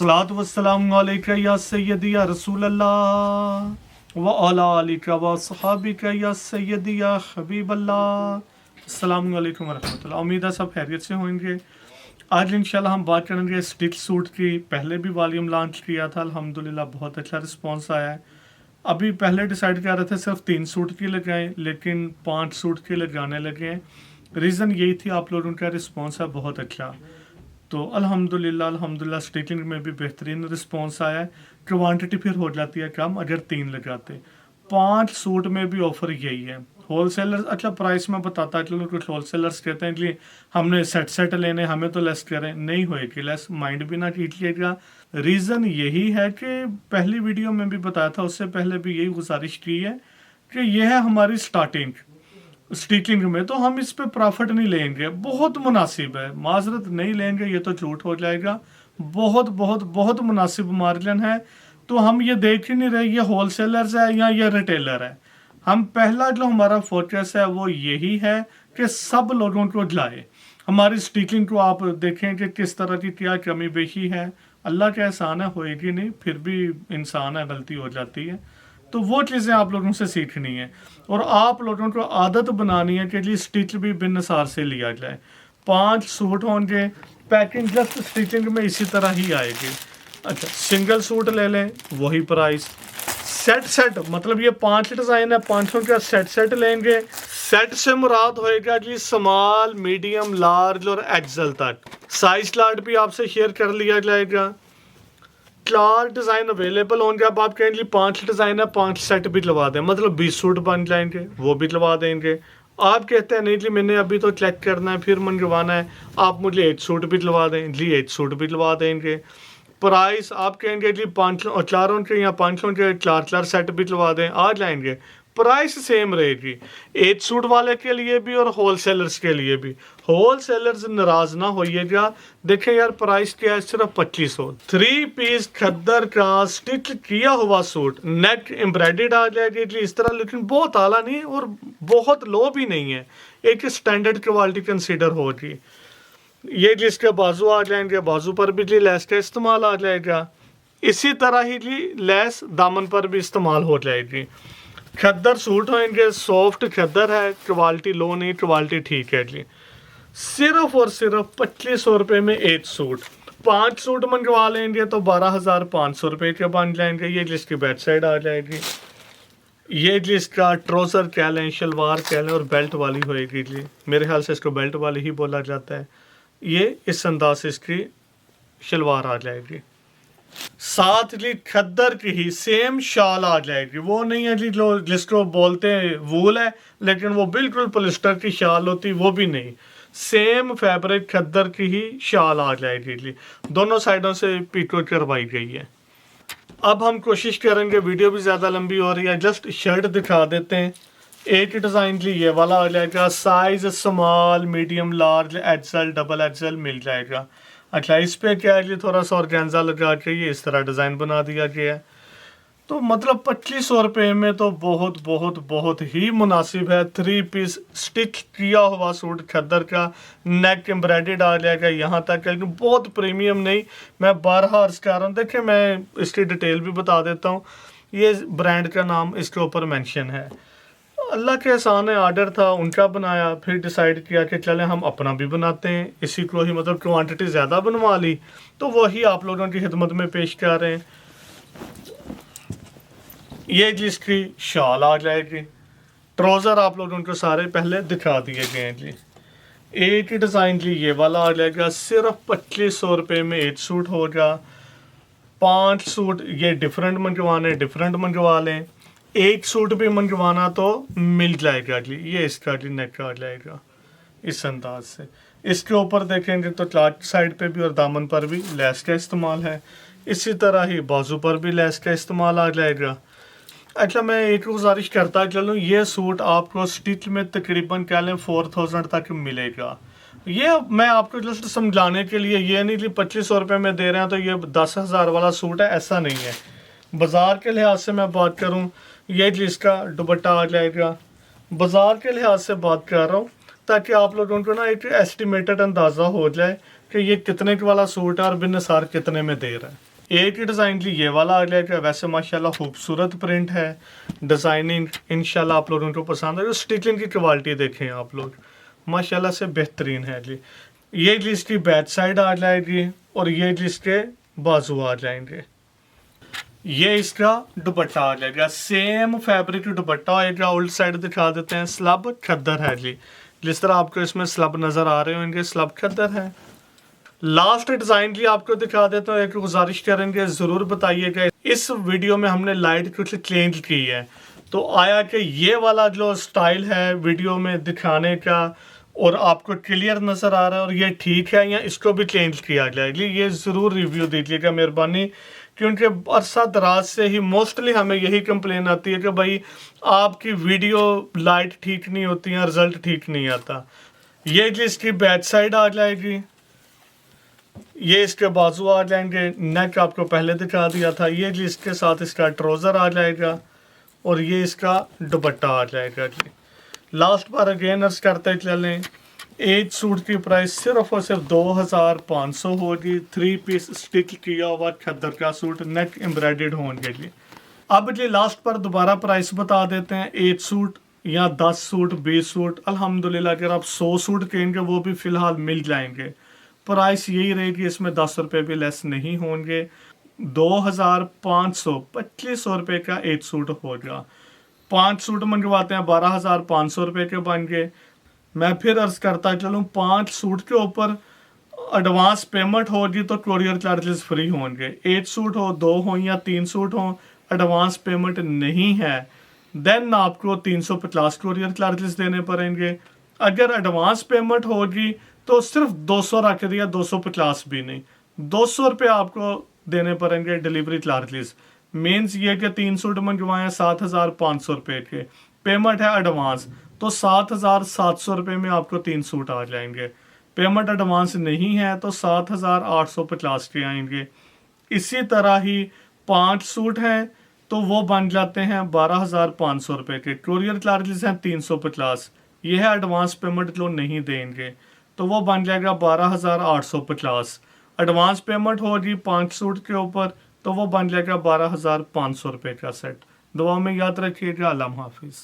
अस्सलातु वस्सलामु अलैका या सय्यदी या रसूल अल्लाह व अला आलिका व सहाबिका या सय्यदी या हबीब अल्लाह। अस्सलामु अलैकुम व रहमतुल्लाह। उम्मीद है सब खैरियत से होंगे। आज इंशाल्लाह हम बात करेंगे स्टिच सूट की। पहले भी वॉल्यूम लॉन्च किया था, अल्हम्दुलिल्लाह बहुत अच्छा रिस्पॉन्स आया है। अभी पहले डिसाइड कर रहे थे सिर्फ 3 सूट की लगाएं, लेकिन 5 सूट की लगाने लगे हैं। रीज़न यही थी, आप लोगों का रिस्पॉन्स है बहुत अच्छा, तो अल्हम्दुलिल्लाह स्टिचिंग में भी बेहतरीन रिस्पॉन्स आया है। क्वांटिटी फिर हो जाती है कम अगर 3 लगाते। 5 सूट में भी ऑफर यही है। होलसेलर अच्छा प्राइस में बताता चलो, कुछ होलसेलर्स कहते हैं कि हमने सेट लेने, हमें तो लेस करें, नहीं होएगी लेस, माइंड भी ना कीजिएगा। रीज़न यही है कि पहली वीडियो में भी बताया था, उससे पहले भी यही गुजारिश की है कि यह है हमारी स्टार्टिंग स्टिचिंग में, तो हम इस पे प्रॉफिट नहीं लेंगे। बहुत मुनासिब है, माजरत नहीं लेंगे ये तो झूठ हो जाएगा। बहुत बहुत बहुत मुनासिब मार्जिन है। तो हम ये देख ही नहीं रहे ये होलसेलर्स है या ये रिटेलर है। हम पहला जो हमारा फोकस है वो यही है कि सब लोगों को लाए। हमारी स्टिचिंग को आप देखें कि किस तरह की क्या कमी बेशी है। अल्लाह का एहसान है, होएगी नहीं, फिर भी इंसान है, गलती हो जाती है। तो वो चीज़ें आप लोगों से सीखनी है और आप लोगों को आदत बनानी है कि जी स्टिच भी बिन निसार से लिया जाए। 5 सूट होंगे, पैकिंग जस्ट स्टिचिंग में इसी तरह ही आएगी। अच्छा, सिंगल सूट ले लें वही प्राइस। सेट मतलब ये 5 डिज़ाइन है, 500 का सेट लेंगे। सेट से मुराद होएगा जी स्मॉल, मीडियम, लार्ज और एक्सेल तक। साइज चार्ट भी आपसे शेयर कर लिया जाएगा। 4 डिज़ाइन अवेलेबल होंगे। अब आप कहेंगे 5 डिज़ाइन है, 5 सेट भी लगा दें, मतलब 20 सूट बन जाएंगे, वो भी लगा देंगे। आप कहते हैं नहीं जी मैंने अभी तो चेक करना है फिर मंगवाना है, आप मुझे 8 सूट भी लगा दें, जी 8 सूट भी लगा देंगे। प्राइस आप कहेंगे जी 500 400 के या 500 के 4 सेट भी लगा दें, आ जाएंगे। प्राइस सेम रहेगी 8 सूट वाले के लिए भी और होलसेलर्स के लिए भी। होलसेलर्स नाराज ना होइएगा, देखें यार प्राइस क्या है, सिर्फ 2500। 3 पीस खद्दर का स्टिच किया हुआ सूट, नेक एम्ब्रॉयडर्ड आ जाएगी जी इस तरह, लेकिन बहुत आला नहीं और बहुत लो भी नहीं है, एक स्टैंडर्ड क्वालिटी कंसीडर होगी। ये जिसके बाजू आ जाएंगे, बाजू पर भी जी लेस का इस्तेमाल आ जाएगा। इसी तरह ही जी लेस दामन पर भी इस्तेमाल हो जाएगी। खद्दर सूट होंगे, सॉफ्ट खद्दर है, क्वालिटी लो नहीं, क्वालिटी ठीक है जी। सिर्फ और सिर्फ 2500 रुपये में 8 सूट। 5 सूट मंगवा लेंगे तो 12,500 रुपये के बन जाएंगे। ये जिसकी बैक साइड आ जाएगी, ये जिसका ट्राउज़र कह लें, शलवार कह लें और बेल्ट वाली होएगी जी, मेरे ख्याल से इसको बेल्ट वाली ही बोला जाता है। ये इस अंदाज से इसकी शलवार आ जाएगी। साथ जी खद्दर की ही सेम शाल आ जाएगी। वो नहीं है जी जो जिसको बोलते हैं वूल है, लेकिन वो बिल्कुल पॉलिस्टर की शाल होती, वो भी नहीं। सेम फैब्रिक खद्दर की ही शाल आ जाएगी जी, दोनों साइडों से पीको करवाई गई है। अब हम कोशिश करेंगे, वीडियो भी ज़्यादा लंबी हो रही है, जस्ट शर्ट दिखा देते हैं। एक डिज़ाइन जी ये वाला आ जाएगा, size small, medium, large, XL, double XL मिल जाएगा। अच्छा, इस पे क्या है जी थोड़ा सा ऑर्गेन्जा लगा के ये इस तरह डिज़ाइन बना दिया गया है। तो मतलब 2500 रुपये में तो बहुत बहुत बहुत ही मुनासिब है। 3 पीस स्टिच किया हुआ सूट खद्दर का, नेक एम्ब्रॉयडर्ड आ जाएगा यहाँ तक, लेकिन बहुत प्रीमियम नहीं। मैं 12 अर्ज कर रहा हूँ, देखिए मैं इसकी डिटेल भी बता देता हूँ। ये ब्रांड का नाम इसके ऊपर मेंशन है। अल्लाह के एहसान है, ऑर्डर था उनका बनाया, फिर डिसाइड किया कि चलें हम अपना भी बनाते हैं, इसी को ही मतलब क्वांटिटी ज़्यादा बनवा ली, तो वही आप लोगों की खिदमत में पेश कर रहे हैं। ये जिसकी शाल आ जाएगी। ट्राउज़र आप लोगों को सारे पहले दिखा दिए गए हैं जी। एक डिज़ाइन जी ये वाला आ जाएगा, सिर्फ 2500 रुपये में 8 सूट होगा। 5 सूट ये डिफरेंट मंगवा लें, 1 सूट भी मंगवाना तो मिल जाएगा जी। ये इसका जी नेक आ जाएगा इस अंदाज से। इसके ऊपर देखेंगे तो क्लाथ साइड पे भी और दामन पर भी लेस का इस्तेमाल है। इसी तरह ही बाजू पर भी लेस का इस्तेमाल आ जाएगा। अच्छा, मैं एक गुजारिश करता चलूँ, ये सूट आपको स्टिच में तकरीबन कह लें 4000 तक मिलेगा। ये मैं आपको जस्ट समझाने के लिए, ये नहीं कि 2500 रुपये में दे रहे हैं तो ये 10,000 वाला सूट है, ऐसा नहीं है। बाज़ार के लिहाज से मैं बात करूँ, ये जिसका दुपट्टा आ जाएगा, बाज़ार के लिहाज से बात कर रहा हूँ ताकि आप लोगों को ना एक एस्टिमेटेड अंदाज़ा हो जाए कि ये कितने वाला सूट है और बिन निसार कितने में दे रहा है। एक ही डिज़ाइन की ये वाला आ जाएगा। वैसे माशाल्लाह खूबसूरत प्रिंट है, डिज़ाइनिंग इंशाल्लाह आप लोगों को पसंद है। स्टिचिंग की क्वालिटी देखें आप लोग, माशाल्लाह से बेहतरीन है जी। ये जी इसकी बैक साइड आ जाएगी और ये जी इसके बाजू आ जाएंगे। ये इसका दुपट्टा आ जाएगा, सेम फैब्रिक दुपट्टा आएगा। उल्ट साइड दिखा देते हैं, स्लब खद्दर है जी। जिस तरह आपको इसमें स्लब नज़र आ रहे होंगे, स्लब खद्दर है। लास्ट डिज़ाइन की आपको दिखा देता हूँ, एक गुजारिश करेंगे ज़रूर बताइएगा। इस वीडियो में हमने लाइट कुछ चेंज की है, तो आया कि ये वाला जो स्टाइल है वीडियो में दिखाने का और आपको क्लियर नज़र आ रहा है और ये ठीक है, या इसको भी चेंज किया जाएगी, ये ज़रूर रिव्यू दीजिएगा मेहरबानी। क्योंकि अरसा दराज से ही मोस्टली हमें यही कंप्लेन आती है कि भाई आपकी वीडियो लाइट ठीक नहीं होती है, रिजल्ट ठीक नहीं आता। ये जी इसकी बैक साइड आ जाएगी, ये इसके बाजू आ जाएंगे। नेक आपको पहले दिखा दिया था। ये जी इसके साथ इसका ट्राउज़र आ जाएगा और ये इसका दुपट्टा आ जाएगा जी। लास्ट बार अगेन अर्ज करते चलें, एक सूट की प्राइस सिर्फ और सिर्फ 2500 होगी। 3 पीस स्टिच किया हुआ खद्दर का सूट, नेक एम्ब्रॉयडर्ड होंगे जी। अब जी लास्ट पर दोबारा प्राइस बता देते हैं। 8 सूट या 10 सूट 20 सूट, अल्हम्दुलिल्लाह अगर आप 100 सूट कहेंगे वो भी फ़िलहाल मिल जाएंगे। प्राइस यही रहेगी, इसमें 10 रुपये भी लेस नहीं होंगे। 2500 2500 रुपये का एक सूट होगा। 5 सूट मंगवाते हैं 12,500 रुपये के बन गए। मैं फिर अर्ज करता चलूँ, 5 सूट के ऊपर एडवांस पेमेंट होगी तो कोरियर चार्जेस फ्री होंगे। 1 सूट हो, 2 हो या 3 सूट हो, एडवांस पेमेंट नहीं है, देन आपको 350 कोरियर चार्जेस देने पड़ेंगे। अगर एडवांस पेमेंट होगी तो सिर्फ 200 रख दिया, 250 भी नहीं, 200 रुपये आपको देने पड़ेंगे डिलीवरी चार्जेस। मीन्स ये कि 3 सूट मंगवाए 7,500 रुपये के, पेमेंट है एडवांस, तो 7,700 रुपये में आपको 3 सूट आ जाएंगे। पेमेंट एडवांस नहीं है तो 7,850 के आएंगे। इसी तरह ही 5 सूट हैं तो वो बन जाते हैं 12,500 रुपये के। कोरियर चार्जेस हैं 350, ये है एडवांस पेमेंट जो नहीं देंगे, तो वो बन जाएगा 12,850। एडवांस पेमेंट होगी 5 सूट के ऊपर तो वो बन जाएगा 12,500 रुपये का सेट। दुआ में याद रखिएगा। अल्लाह हाफिज़।